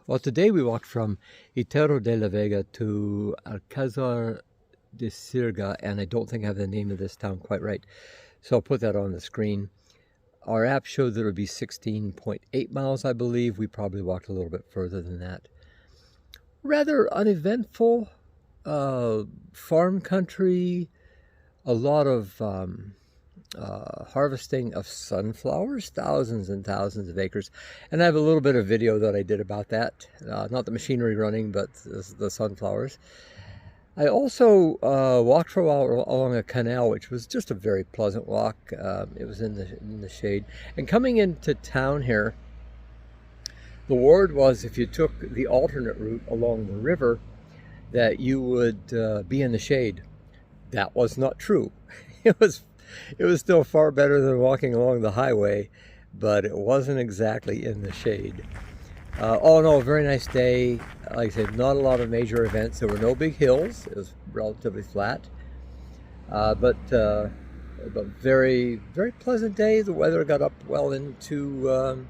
Well, today we walked from Itero de la Vega to Alcázar de Sirga, and I don't think I have the name of this town quite right, so I'll put that on the screen. Our app showed that it would be 16.8 miles, I believe. We probably walked a little bit further than that. Rather uneventful, farm country, a lot of harvesting of sunflowers, thousands and thousands of acres. And I have a little bit of video that I did about that. Not the machinery running, but the sunflowers. I also walked for a while along a canal, which was just a very pleasant walk. It was in the shade. And coming into town here, the word was if you took the alternate route along the river, that you would be in the shade. That was not true. It was still far better than walking along the highway, but it wasn't exactly in the shade. All in all, a very nice day. Like I said, not a lot of major events. There were no big hills. It was relatively flat, but very, very pleasant day. The weather got up well into,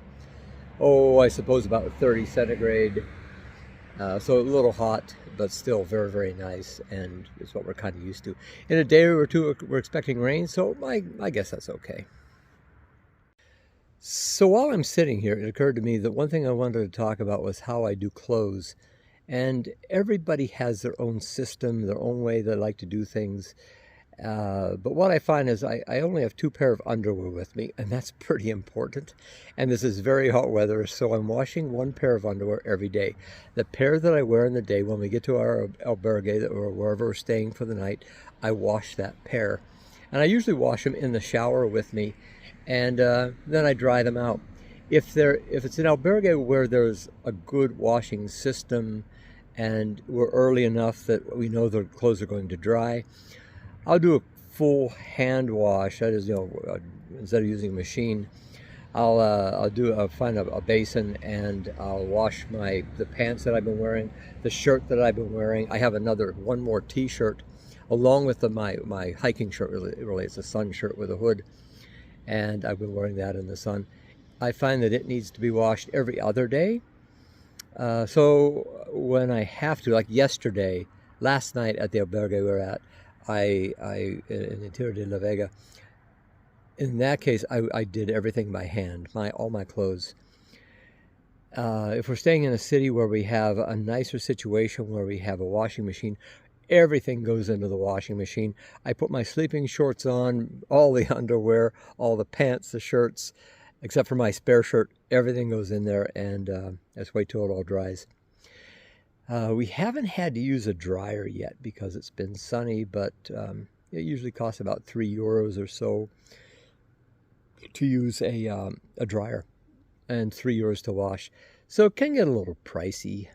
I suppose about 30 centigrade. So a little hot, but still very, very nice, and it's what we're kind of used to. In a day or two, we're expecting rain, so I guess that's okay. So while I'm sitting here, it occurred to me that one thing I wanted to talk about was how I do clothes. And everybody has their own system, their own way they like to do things. But what I find is I only have 2 pairs of underwear with me, and that's pretty important. And this is very hot weather, so I'm washing 1 pair of underwear every day. The pair that I wear in the day when we get to our albergue or wherever we're staying for the night, I wash that pair. And I usually wash them in the shower with me, and then I dry them out. If it's an albergue where there's a good washing system and we're early enough that we know the clothes are going to dry, I'll do a full hand wash. That is, instead of using a machine, I'll find a basin and I'll wash the pants that I've been wearing, the shirt that I've been wearing. I have one more T-shirt along with my hiking shirt. Really, it's a sun shirt with a hood, and I've been wearing that in the sun. I find that it needs to be washed every other day. So when I have to, like last night at the albergue we were at, in Itero de la Vega, in that case, I did everything by hand, all my clothes. If we're staying in a city where we have a nicer situation, where we have a washing machine, everything goes into the washing machine. I put my sleeping shorts on, all the underwear, all the pants, the shirts, except for my spare shirt. Everything goes in there, and let's wait till it all dries. We haven't had to use a dryer yet because it's been sunny, but it usually costs about €3 or so to use a dryer, and €3 to wash. So it can get a little pricey.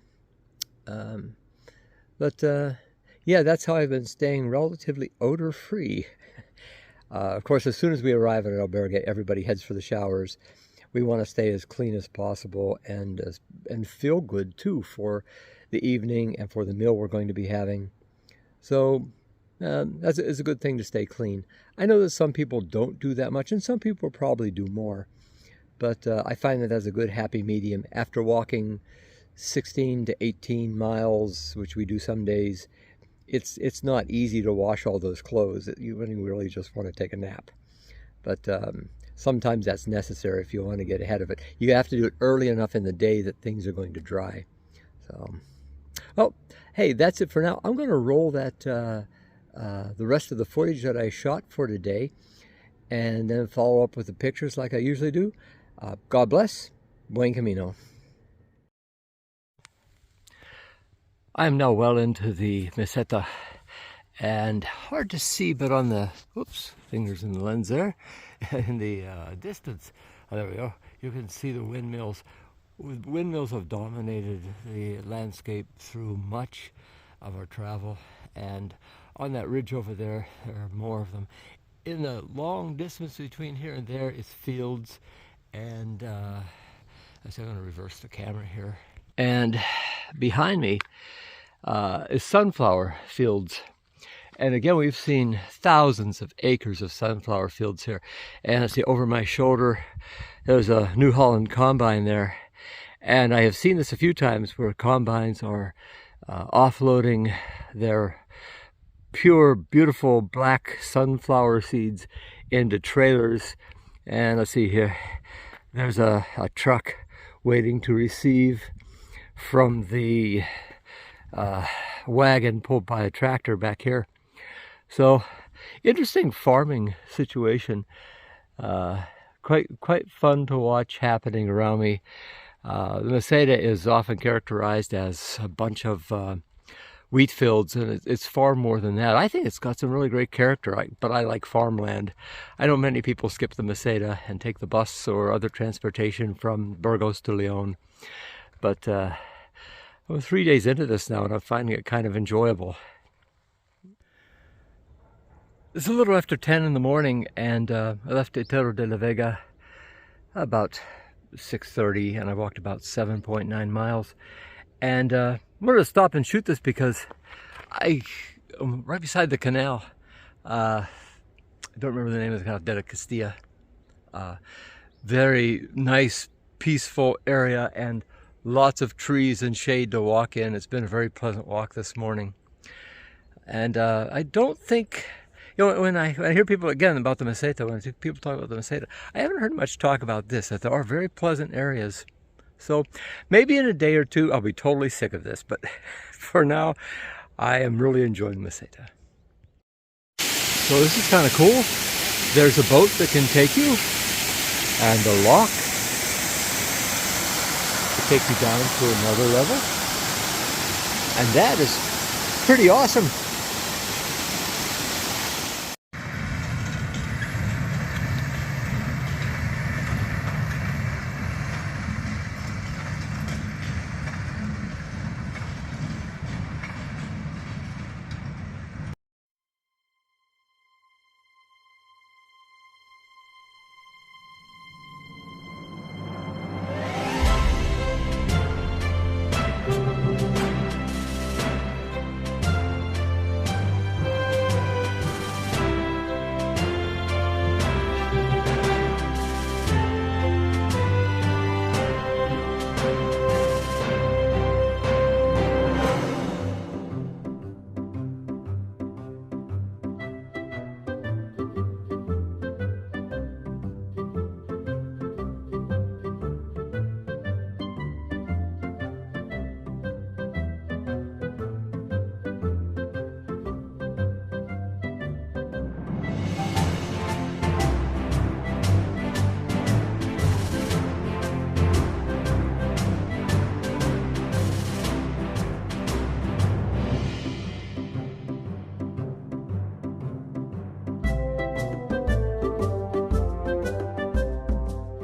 Yeah, that's how I've been staying relatively odor-free. Of course, as soon as we arrive at an albergue, everybody heads for the showers. We want to stay as clean as possible and feel good, too, for the evening and for the meal we're going to be having. So it's a good thing to stay clean. I know that some people don't do that much, and some people probably do more. But I find that that's a good happy medium. After walking 16 to 18 miles, which we do some days, it's not easy to wash all those clothes. You really just want to take a nap. But sometimes that's necessary if you want to get ahead of it. You have to do it early enough in the day that things are going to dry. So, well, hey, that's it for now. I'm going to roll the rest of the footage that I shot for today, and then follow up with the pictures like I usually do. God bless. Buen Camino. I am now well into the Meseta, and hard to see, but on the, fingers in the lens there, in the distance, there we go, you can see the windmills. Windmills have dominated the landscape through much of our travel, and on that ridge over there, there are more of them. In the long distance between here and there is fields, and I'm going to reverse the camera here. And behind me is sunflower fields. And again, we've seen thousands of acres of sunflower fields here. And see over my shoulder, there's a New Holland combine there. And I have seen this a few times where combines are offloading their pure, beautiful black sunflower seeds into trailers. And let's see here, there's a truck waiting to receive from the wagon pulled by a tractor back here. So interesting farming situation. Quite fun to watch happening around me. The Meseta is often characterized as a bunch of wheat fields, and it's far more than that. I think it's got some really great character, but I like farmland. I know many people skip the Meseta and take the bus or other transportation from Burgos to Leon, but I'm 3 days into this now, and I'm finding it kind of enjoyable. It's a little after 10 in the morning, and I left Itero de la Vega about 6:30, and I walked about 7.9 miles. And I wanted to stop and shoot this because I'm right beside the canal. I don't remember the name of the canal, de Castilla. Very nice, peaceful area, and lots of trees and shade to walk in. It's been a very pleasant walk this morning. And I don't think, when I hear people again about the Meseta, when people talk about the Meseta, I haven't heard much talk about this, that there are very pleasant areas. So maybe in a day or two, I'll be totally sick of this, but for now, I am really enjoying Meseta. So this is kind of cool. There's a boat that can take you, and a lock to take you down to another level. And that is pretty awesome.